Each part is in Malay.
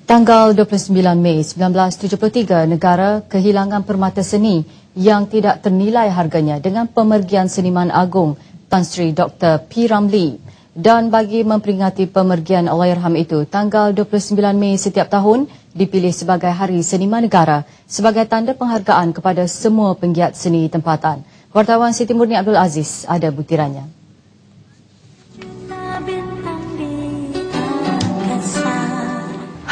Tanggal 29 Mei 1973, negara kehilangan permata seni yang tidak ternilai harganya dengan pemergian seniman agung Tan Sri Dr. P. Ramlee. Dan bagi memperingati pemergian Allahyarham itu, tanggal 29 Mei setiap tahun dipilih sebagai Hari Seniman Negara sebagai tanda penghargaan kepada semua penggiat seni tempatan. Wartawan Siti Murni Abdul Aziz ada butirannya.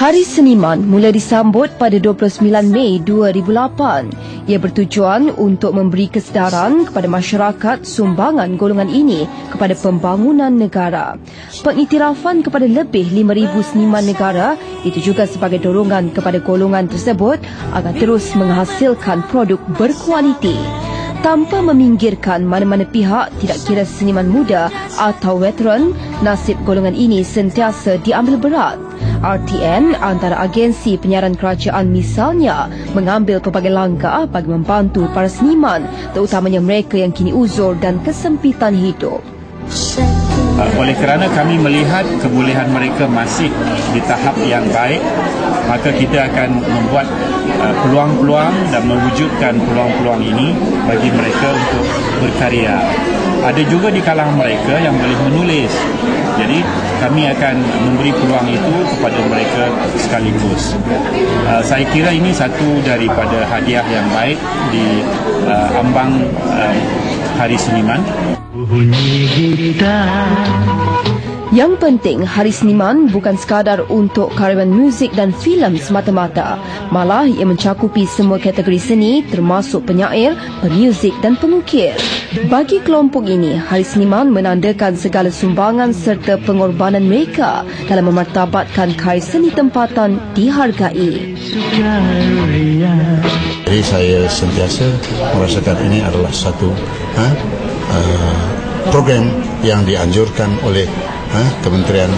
Hari Seniman mula disambut pada 29 Mei 2008. Ia bertujuan untuk memberi kesedaran kepada masyarakat sumbangan golongan ini kepada pembangunan negara. Pengiktirafan kepada lebih 5,000 seniman negara itu juga sebagai dorongan kepada golongan tersebut agar terus menghasilkan produk berkualiti. Tanpa meminggirkan mana-mana pihak, tidak kira seniman muda atau veteran, nasib golongan ini sentiasa diambil berat. RTN, antara agensi penyiaran kerajaan misalnya, mengambil pelbagai langkah bagi membantu para seniman, terutamanya mereka yang kini uzur dan kesempitan hidup. Oleh kerana kami melihat kebolehan mereka masih di tahap yang baik, maka kita akan membuat peluang-peluang dan mewujudkan peluang-peluang ini bagi mereka untuk berkarya. Ada juga di kalangan mereka yang boleh menulis. Jadi kami akan memberi peluang itu kepada mereka sekaligus. Saya kira ini satu daripada hadiah yang baik di ambang Hari Seniman. Yang penting, Hari Seniman bukan sekadar untuk karyawan muzik dan filem semata-mata. Malah, ia mencakupi semua kategori seni termasuk penyair, pemuzik dan pengukir. Bagi kelompok ini, Hari Seniman menandakan segala sumbangan serta pengorbanan mereka dalam memartabatkan karya seni tempatan dihargai. Jadi saya sentiasa merasakan ini adalah satu program yang dianjurkan oleh Kementerian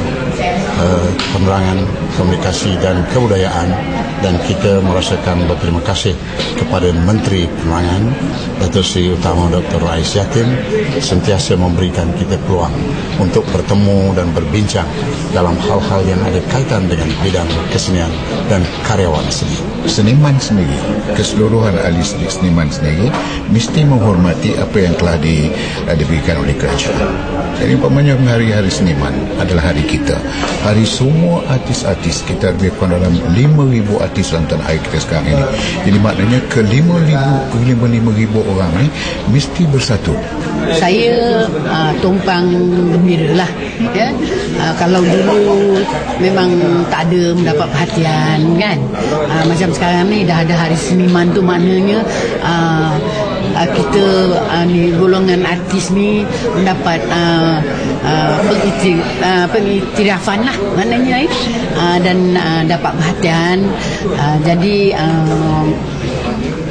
Penerangan, Komunikasi dan Kebudayaan, dan kita merasakan berterima kasih kepada Menteri Penerangan Datuk Seri Utama Dr. Rais Yatin sentiasa memberikan kita peluang untuk bertemu dan berbincang dalam hal-hal yang ada kaitan dengan bidang kesenian dan karyawan seni. Seniman sendiri, keseluruhan ahli seniman sendiri mesti menghormati apa yang telah diberikan oleh kerajaan. Jadi umpamanya hari-hari seniman adalah hari kita, hari semua artis-artis. Kita lebih kurang dalam 5,000 artis dalam tanah air kita sekarang ini. Jadi maknanya ke 5,000 orang ni mesti bersatu. Saya tumpang gembira lah, ya. Kalau dulu memang tak ada mendapat perhatian kan, macam sekarang ni dah ada Hari Seniman tu, maknanya kita ni golongan artis ni mendapat pengiktirafan lah maknanya, dan dapat perhatian. Jadi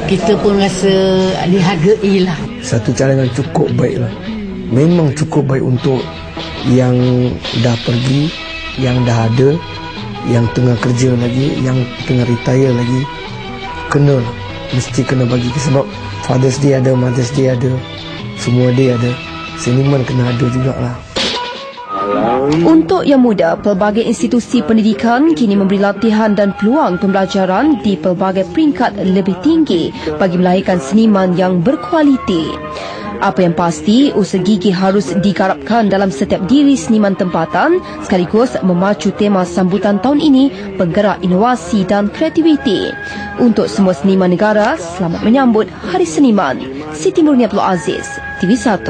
kita pun rasa dihargai lah. Satu cadangan cukup baik lah. Memang cukup baik untuk yang dah pergi, yang dah ada, yang tengah kerja lagi, yang tengah retire lagi. Kena, mesti kena bagi. Sebab Father's Day ada, Mother's Day ada, semua day ada. Seniman kena ada jugalah. Untuk yang muda, pelbagai institusi pendidikan kini memberi latihan dan peluang pembelajaran di pelbagai peringkat lebih tinggi bagi melahirkan seniman yang berkualiti. Apa yang pasti, usaha gigih harus digarapkan dalam setiap diri seniman tempatan sekaligus memacu tema sambutan tahun ini, penggerak inovasi dan kreativiti. Untuk semua seniman negara, selamat menyambut Hari Seniman. Siti Murni Abdul Aziz, TV1.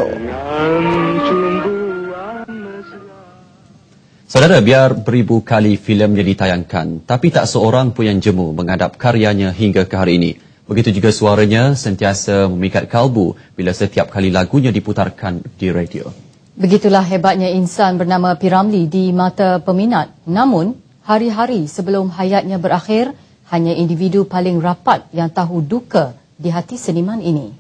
Saudara, biar beribu kali filem yang ditayangkan, tapi tak seorang pun yang jemu menghadap karyanya hingga ke hari ini. Begitu juga suaranya sentiasa memikat kalbu bila setiap kali lagunya diputarkan di radio. Begitulah hebatnya insan bernama P. Ramlee di mata peminat. Namun, hari-hari sebelum hayatnya berakhir, hanya individu paling rapat yang tahu duka di hati seniman ini.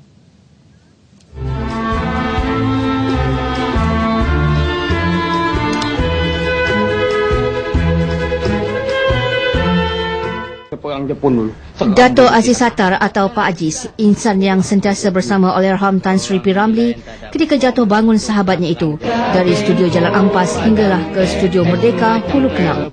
Dato' Aziz Sattar atau Pak Aziz, insan yang sentiasa bersama Allahyarham Tan Sri P. Ramlee ketika jatuh bangun sahabatnya itu dari studio Jalan Ampas hinggalah ke studio Merdeka Hulu Kelang.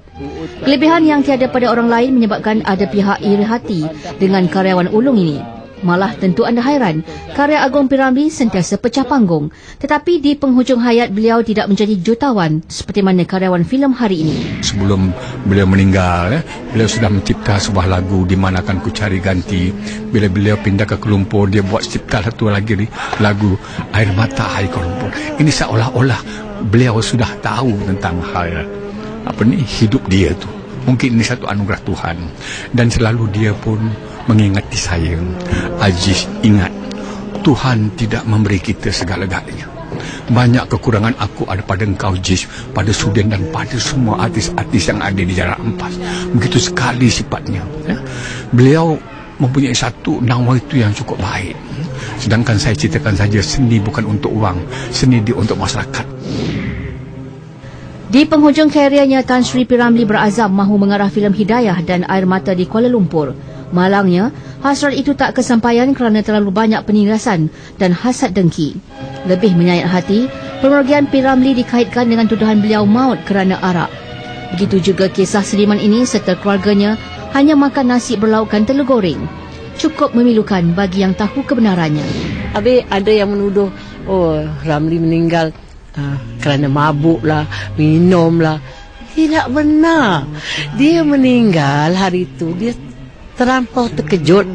Kelebihan yang tiada pada orang lain menyebabkan ada pihak iri hati dengan karyawan ulung ini. Malah tentu anda hairan, karya Agong P. Ramlee sentiasa pecah panggung. Tetapi di penghujung hayat beliau tidak menjadi jutawan seperti mana karyawan filem hari ini. Sebelum beliau meninggal, beliau sudah mencipta sebuah lagu Di Mana Akan Ku Cari Ganti. Bila beliau pindah ke Kuala Lumpur, dia buat cipta satu lagi lagu Air Mata Hai Kuala Lumpur. Ini seolah-olah beliau sudah tahu tentang hal hidup dia tu. Mungkin ini satu anugerah Tuhan. Dan selalu dia pun mengingati saya, Aziz, ingat, Tuhan tidak memberi kita segala-galanya. Banyak kekurangan aku ada pada engkau, Aziz, pada Sudin dan pada semua artis-artis yang ada di Jalan Ampas. Begitu sekali sifatnya. Beliau mempunyai satu nawa itu yang cukup baik. Sedangkan saya ceritakan saja, seni bukan untuk uang, seni untuk masyarakat. Di penghujung karyanya, Tan Sri P. Ramlee berazam mahu mengarah filem Hidayah dan Air Mata di Kuala Lumpur. Malangnya, hasrat itu tak kesampaian kerana terlalu banyak penindasan dan hasad dengki. Lebih menyayat hati, pemergian P. Ramlee dikaitkan dengan tuduhan beliau maut kerana arak. Begitu juga kisah seniman ini serta keluarganya hanya makan nasi berlaukkan telur goreng. Cukup memilukan bagi yang tahu kebenarannya. Habis ada yang menuduh, Ramlee meninggal kerana mabuk lah, minum lah. Tidak benar. Dia meninggal hari itu, dia terlampau terkejut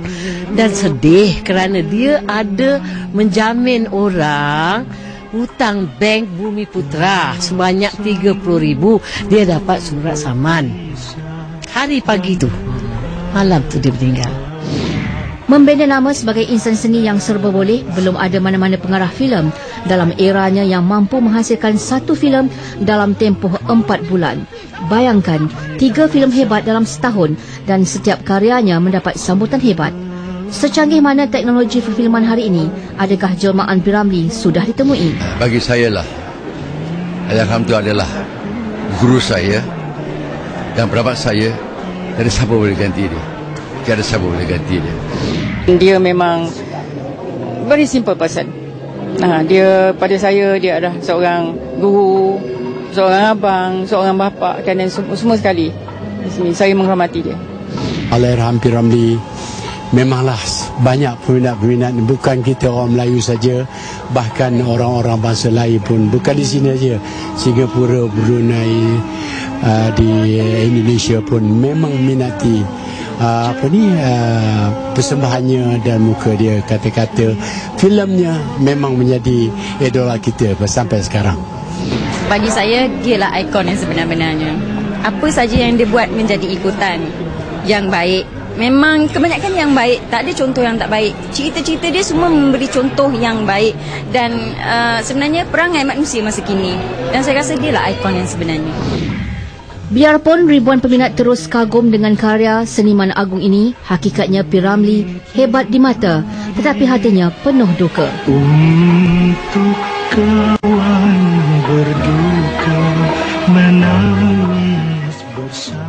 dan sedih kerana dia ada menjamin orang hutang bank Bumi Putra sebanyak 30,000. Dia dapat surat saman hari pagi tu, malam tu dia meninggal. Membina nama sebagai insan seni yang serba boleh, belum ada mana-mana pengarah filem dalam eranya yang mampu menghasilkan satu filem dalam tempoh 4 bulan. Bayangkan, 3 filem hebat dalam setahun dan setiap karyanya mendapat sambutan hebat. Secanggih mana teknologi perfilman hari ini, adakah jelmaan P. Ramlee sudah ditemui? Bagi saya lah, Allahyarham itu adalah guru saya dan pendapat saya, tiada siapa boleh ganti dia. Tiada siapa boleh ganti dia. Dia memang very simple person. Dia pada saya, dia adalah seorang guru, seorang abang, seorang bapa, dan semua sekali. Di sini saya menghormati dia. Allahyarham P. Ramlee memanglah banyak peminat-peminat, bukan kita orang Melayu saja, bahkan orang-orang bangsa lain pun, bukan di sini saja, Singapura, Brunei, di Indonesia pun memang minati persembahannya dan muka dia. Kata-kata filmnya memang menjadi idola kita sampai sekarang. Bagi saya, dialah ikon yang sebenar-benarnya. Apa saja yang dia buat menjadi ikutan yang baik. Memang kebanyakan yang baik, tak ada contoh yang tak baik. Cerita-cerita dia semua memberi contoh yang baik. Dan sebenarnya perangai manusia masa kini. Dan saya rasa dialah ikon yang sebenarnya. Biarpun ribuan peminat terus kagum dengan karya seniman agung ini, hakikatnya P. Ramlee hebat di mata, tetapi hatinya penuh duka. Untuk kawan berduka menangis bersama.